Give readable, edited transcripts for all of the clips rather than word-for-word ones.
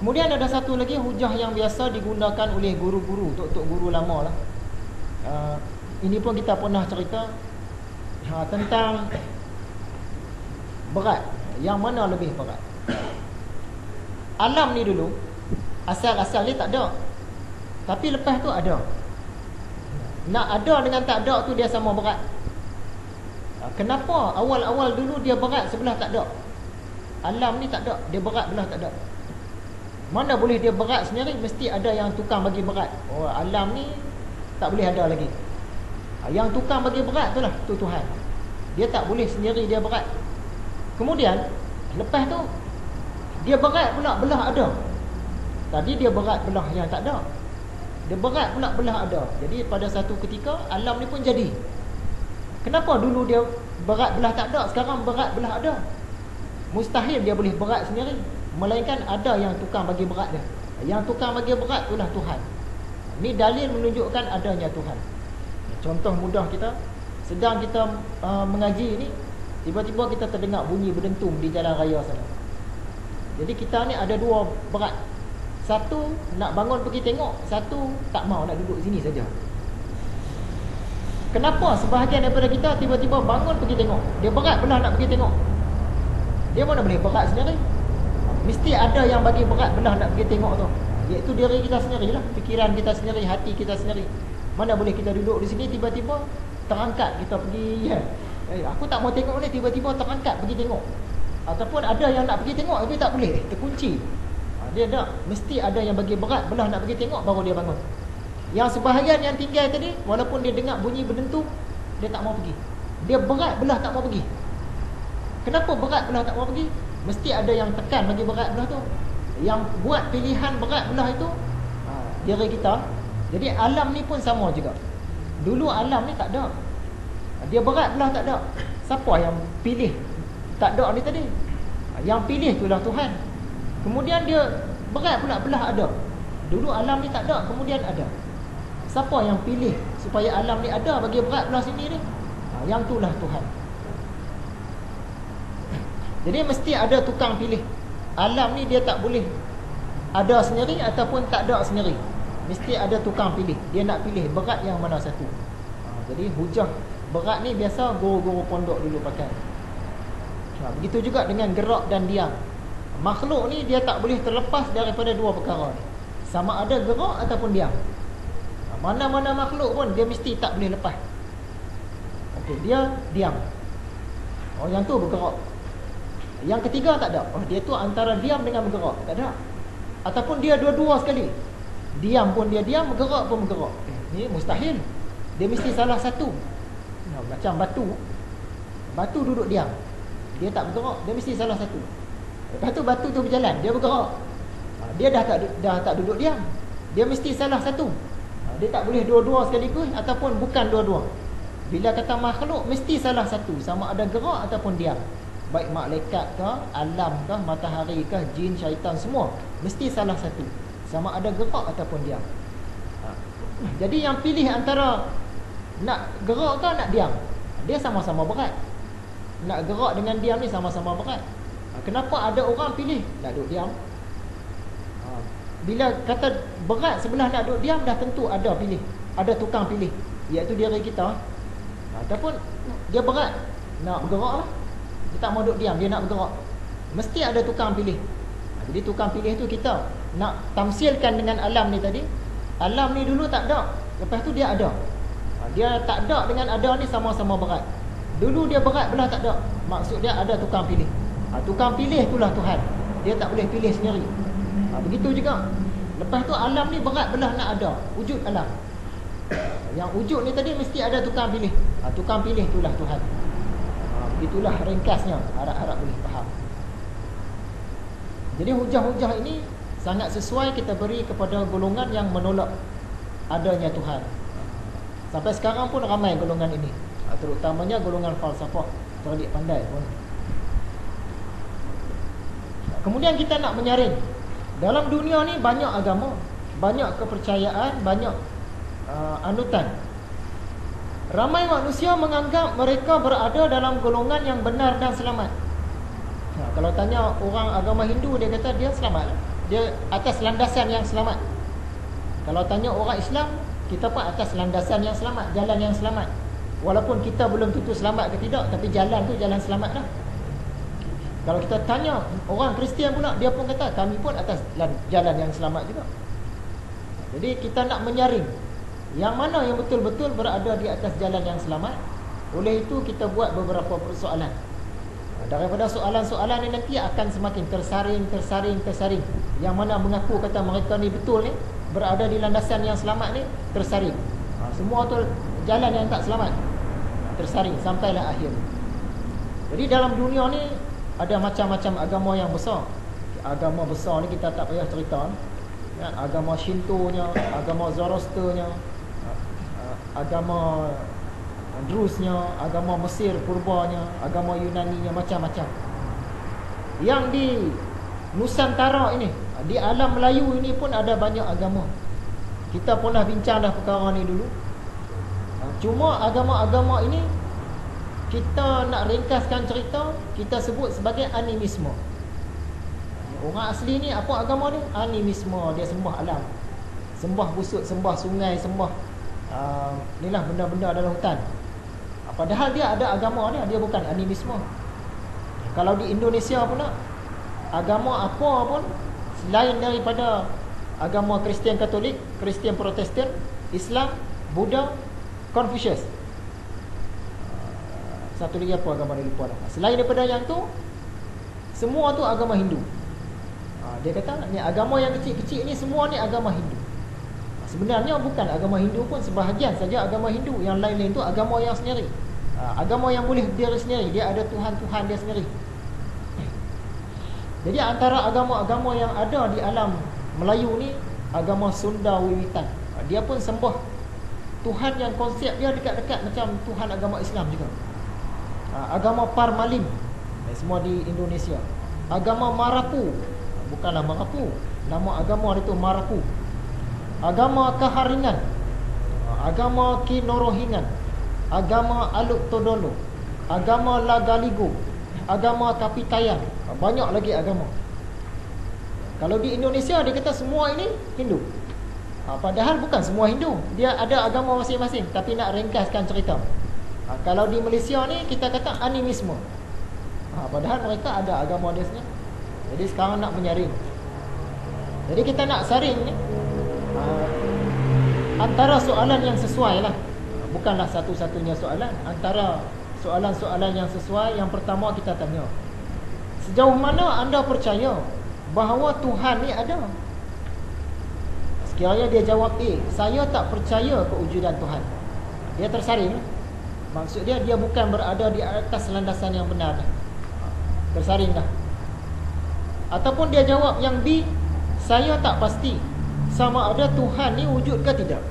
Kemudian ada satu lagi hujah yang biasa digunakan oleh guru-guru, tok-tok guru lama lah. Ini pun kita pernah cerita tentang berat. Yang mana lebih berat? Alam ni dulu asal-asal dia tak ada, tapi lepas tu ada. Nak ada dengan tak ada tu dia sama berat. Kenapa awal-awal dulu dia berat sebelah tak ada? Alam ni tak ada, dia berat belah tak ada. Mana boleh dia berat sendiri, mesti ada yang tukang bagi berat. Oh, alam ni tak boleh ada lagi. Yang tukang bagi berat tu lah, tu Tuhan. Dia tak boleh sendiri dia berat. Kemudian lepas tu dia berat pula belah ada. Tadi dia berat belah yang tak ada, dia berat pula belah ada. Jadi pada satu ketika alam ni pun jadi. Kenapa dulu dia berat belah tak ada, sekarang berat belah ada? Mustahil dia boleh berat sendiri, melainkan ada yang tukang bagi berat dia. Yang tukang bagi berat itulah Tuhan. Ini dalil menunjukkan adanya Tuhan. Contoh mudah, kita sedang kita mengaji ni, tiba-tiba kita terdengar bunyi berdentum di jalan raya sana. Jadi kita ni ada dua berat. Satu nak bangun pergi tengok, satu tak mau, nak duduk sini saja. Kenapa sebahagian daripada kita tiba-tiba bangun pergi tengok? Dia berat belah nak pergi tengok. Dia mana boleh berat sendiri? Mesti ada yang bagi berat belah nak pergi tengok tu, iaitu diri kita sendirilah, fikiran kita sendiri, hati kita sendiri. Mana boleh kita duduk di sini tiba-tiba terangkat kita pergi, aku tak mau tengok ni, tiba-tiba terangkat pergi tengok. Ataupun ada yang nak pergi tengok tapi tak boleh, terkunci. Dia tak, mesti ada yang bagi berat belah nak pergi tengok baru dia bangun. Yang sebahagian yang tinggal tadi, walaupun dia dengar bunyi berdentum, dia tak mau pergi. Dia berat belah tak mau pergi. Kenapa berat belah tak mau pergi? Mesti ada yang tekan bagi berat belah tu. Yang buat pilihan berat belah itu diri kita. Jadi alam ni pun sama juga. Dulu alam ni tak ada, dia berat belah tak ada. Siapa yang pilih tak ada ni tadi? Yang pilih itulah Tuhan. Kemudian dia berat pula belah ada. Dulu alam ni tak ada, kemudian ada. Siapa yang pilih supaya alam ni ada bagi berat belah sini ni? Yang itulah Tuhan. Jadi mesti ada tukang pilih. Alam ni dia tak boleh ada sendiri ataupun tak ada sendiri. Mesti ada tukang pilih. Dia nak pilih berat yang mana satu. Jadi hujah berat ni biasa guru-guru pondok dulu pakai. Begitu juga dengan gerak dan diam. Makhluk ni dia tak boleh terlepas daripada dua perkara ni. Sama ada gerak ataupun diam. Mana-mana makhluk pun dia mesti tak boleh lepas. Okey, dia diam. Oh, yang tu bergerak. Yang ketiga tak ada. Oh, dia tu antara diam dengan bergerak, tak ada. Ataupun dia dua-dua sekali. Diam pun dia diam, bergerak pun bergerak. Ni mustahil. Dia mesti salah satu. Macam batu. Batu duduk diam, dia tak bergerak, dia mesti salah satu. Lepas tu batu tu berjalan, dia bergerak. Dia dah tak duduk diam. Dia mesti salah satu. Dia tak boleh dua-dua sekaligus ataupun bukan dua-dua. Bila kata makhluk, mesti salah satu, sama ada gerak ataupun diam. Baik malaikat ke, alam ke, matahari ke, jin, syaitan, semua mesti salah satu, sama ada gerak ataupun diam. Jadi yang pilih antara nak gerak ke nak diam, dia sama-sama berat. Nak gerak dengan diam ni sama-sama berat. Kenapa ada orang pilih nak duduk diam? Bila kata berat sebelah nak duduk diam, dah tentu ada pilih, ada tukang pilih, iaitu diri kita. Ataupun dia berat nak bergerak lah, dia tak mau duduk diam, dia nak bergerak, mesti ada tukang pilih. Jadi tukang pilih tu kita nak tamsilkan dengan alam ni tadi. Alam ni dulu tak ada, lepas tu dia ada. Dia tak ada dengan ada ni sama-sama berat. Dulu dia berat belah tak ada, maksud dia ada tukang pilih. Tukang pilih itulah Tuhan. Dia tak boleh pilih sendiri. Begitu juga lepas tu alam ni berat belah nak ada, wujud alam. Yang wujud ni tadi mesti ada tukang pilih. Tukang pilih itulah Tuhan. Begitulah ringkasnya, harap-harap boleh faham. Jadi hujah-hujah ini sangat sesuai kita beri kepada golongan yang menolak adanya Tuhan. Sampai sekarang pun ramai golongan ini, terutamanya golongan falsafah, cerdik pandai pun. Kemudian kita nak menyaring. Dalam dunia ni banyak agama, banyak kepercayaan, banyak anutan. Ramai manusia menganggap mereka berada dalam golongan yang benar dan selamat. Kalau tanya orang agama Hindu, dia kata dia selamat lah. dia atas landasan yang selamat. Kalau tanya orang Islam, kita pun atas landasan yang selamat, jalan yang selamat. Walaupun kita belum tentu selamat ke tidak, tapi jalan tu jalan selamat dah. Kalau kita tanya orang Kristian pula, dia pun kata kami pun atas jalan yang selamat juga. Jadi kita nak menyaring yang mana yang betul-betul berada di atas jalan yang selamat. Oleh itu kita buat beberapa persoalan. Daripada soalan-soalan ni nanti akan semakin tersaring. Yang mana mengaku kata mereka ni betul ni, berada di landasan yang selamat ni, tersaring. Semua tu jalan yang tak selamat, tersaring sampailah akhir. Jadi dalam dunia ni ada macam-macam agama yang besar. Agama besar ni kita tak payah cerita ya, agama Shinto-nya, agama Zoroaster-nya, agama Drusnya, agama Mesir purbanya, agama Yunani-nya, macam-macam. Yang di Nusantara ini, di alam Melayu ini pun ada banyak agama. Kita pernah bincang dah perkara ni dulu. Cuma agama-agama ini kita nak ringkaskan cerita, kita sebut sebagai animisme. Orang asli ni apa agama ni? Animisme. Dia sembah alam, sembah busuk, sembah sungai, sembah inilah benda-benda dalam hutan. Padahal dia ada agama dia bukan animisme. Kalau di Indonesia pula, agama apa pun selain daripada agama Kristian Katolik, Kristian Protestan, Islam, Buddha, Confucius, satu lagi apa agama dia lupa dah. Selain daripada yang tu, semua tu agama Hindu. Dia kata ni agama yang kecil-kecil ni semua ni agama Hindu. Sebenarnya bukan agama Hindu pun, sebahagian saja agama Hindu. Yang lain-lain tu agama yang sendiri, agama yang boleh berdiri sendiri. Dia ada Tuhan-Tuhan dia sendiri. Jadi antara agama-agama yang ada di alam Melayu ni, agama Sunda Wiwitan, dia pun sembah Tuhan yang konsep dia dekat-dekat macam Tuhan agama Islam juga. Agama Parmalim, semua di Indonesia. Agama Marapu, bukanlah Marapu, nama agama dia tu Marapu. Agama Kaharingan, agama Kinorohingan, agama Aluk Todolo, agama Lagaligo, agama Kapitayan. Banyak lagi agama. Kalau di Indonesia dia kata semua ini Hindu. Padahal bukan semua Hindu. Dia ada agama masing-masing, tapi nak ringkaskan cerita. Kalau di Malaysia ni kita kata animisme. Padahal mereka ada agama dia sendiri. Jadi sekarang nak menyaring. Jadi kita nak saring ni antara soalan yang sesuai lah. Bukanlah satu-satunya soalan. Antara soalan-soalan yang sesuai, yang pertama kita tanya, sejauh mana anda percaya bahawa Tuhan ni ada? Sekiranya dia jawab A, saya tak percaya kewujudan Tuhan, dia tersaring. Maksud dia bukan berada di atas landasan yang benar, tersaring dah. Ataupun dia jawab yang B, saya tak pasti sama ada Tuhan ni wujud ke tidak.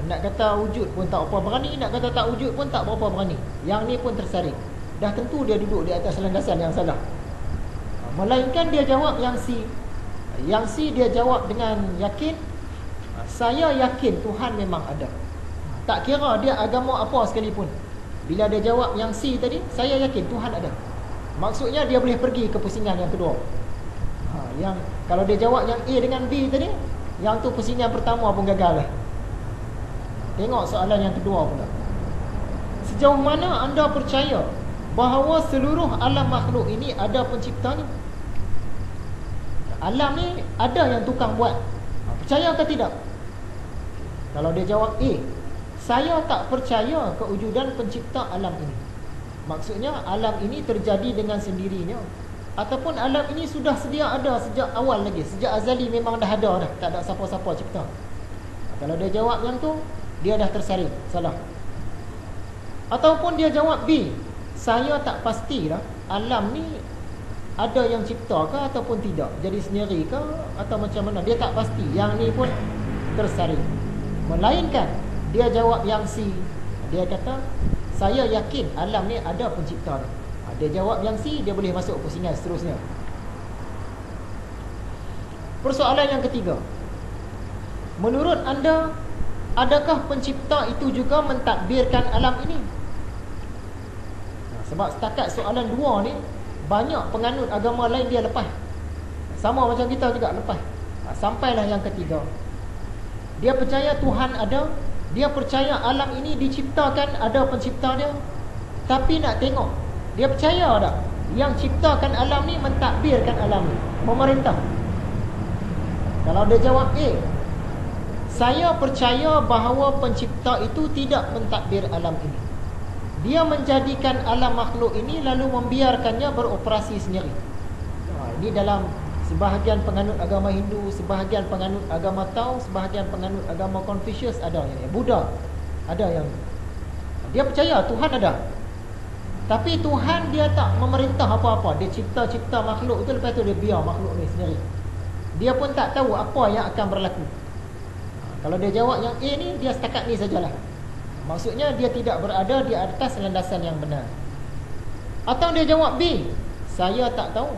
Nak kata wujud pun tak apa berani, nak kata tak wujud pun tak berapa berani. Yang ni pun tersaring. Dah tentu dia duduk di atas landasan yang salah. Melainkan dia jawab yang C. Yang C dia jawab dengan yakin, saya yakin Tuhan memang ada. Tak kira dia agama apa sekalipun. Bila dia jawab yang C tadi, saya yakin Tuhan ada, maksudnya dia boleh pergi ke pusingan yang kedua. Yang kalau dia jawab yang A dengan B tadi, yang tu pusingan pertama pun gagal lah. Tengok soalan yang kedua pula. Sejauh mana anda percaya bahawa seluruh alam makhluk ini ada penciptanya? Alam ni ada yang tukang buat, percaya ke tidak? Kalau dia jawab A, saya tak percaya kewujudan pencipta alam ini, maksudnya alam ini terjadi dengan sendirinya, ataupun alam ini sudah sedia ada sejak awal lagi, sejak azali memang dah ada dah, tak ada siapa-siapa cipta. Kalau dia jawab yang tu, dia dah tersaring, salah. Ataupun dia jawab B, saya tak pasti dah alam ni ada yang cipta ke ataupun tidak, jadi sendiri ke atau macam mana, dia tak pasti. Yang ni pun tersaring. Melainkan dia jawab yang C, dia kata saya yakin alam ni ada pencipta ni. Dia jawab yang C, dia boleh masuk pusingan seterusnya. Persoalan yang ketiga, menurut anda, adakah pencipta itu juga mentadbirkan alam ini? Sebab setakat soalan dua ni, banyak penganut agama lain dia lepas. Sama macam kita juga lepas. Sampailah yang ketiga. Dia percaya Tuhan ada. Dia percaya alam ini diciptakan, ada pencipta dia. Tapi nak tengok, dia percaya tak yang ciptakan alam ni mentadbirkan alam ni, memerintah? Kalau dia jawab A, saya percaya bahawa pencipta itu tidak mentadbir alam ini. Dia menjadikan alam makhluk ini lalu membiarkannya beroperasi sendiri. Ini dalam sebahagian penganut agama Hindu, sebahagian penganut agama Tao, sebahagian penganut agama Confucius ada yang Buddha ada yang dia percaya Tuhan ada. Tapi Tuhan dia tak memerintah apa-apa. Dia cipta-cipta makhluk tu, lepas tu dia biar makhluk ni sendiri. Dia pun tak tahu apa yang akan berlaku. Kalau dia jawab yang A ni, dia setakat ni sajalah. Maksudnya dia tidak berada di atas landasan yang benar. Atau dia jawab B, saya tak tahu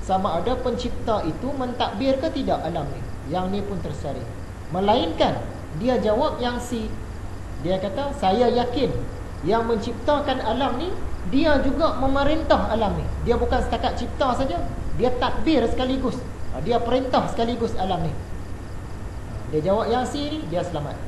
sama ada pencipta itu mentadbir ke tidak alam ni. Yang ni pun tersaring. Melainkan dia jawab yang C. Dia kata saya yakin yang menciptakan alam ni dia juga memerintah alam ni. Dia bukan setakat cipta saja, dia tadbir sekaligus. Dia perintah sekaligus alam ni. Dia jawab yang C ni, dia selamat.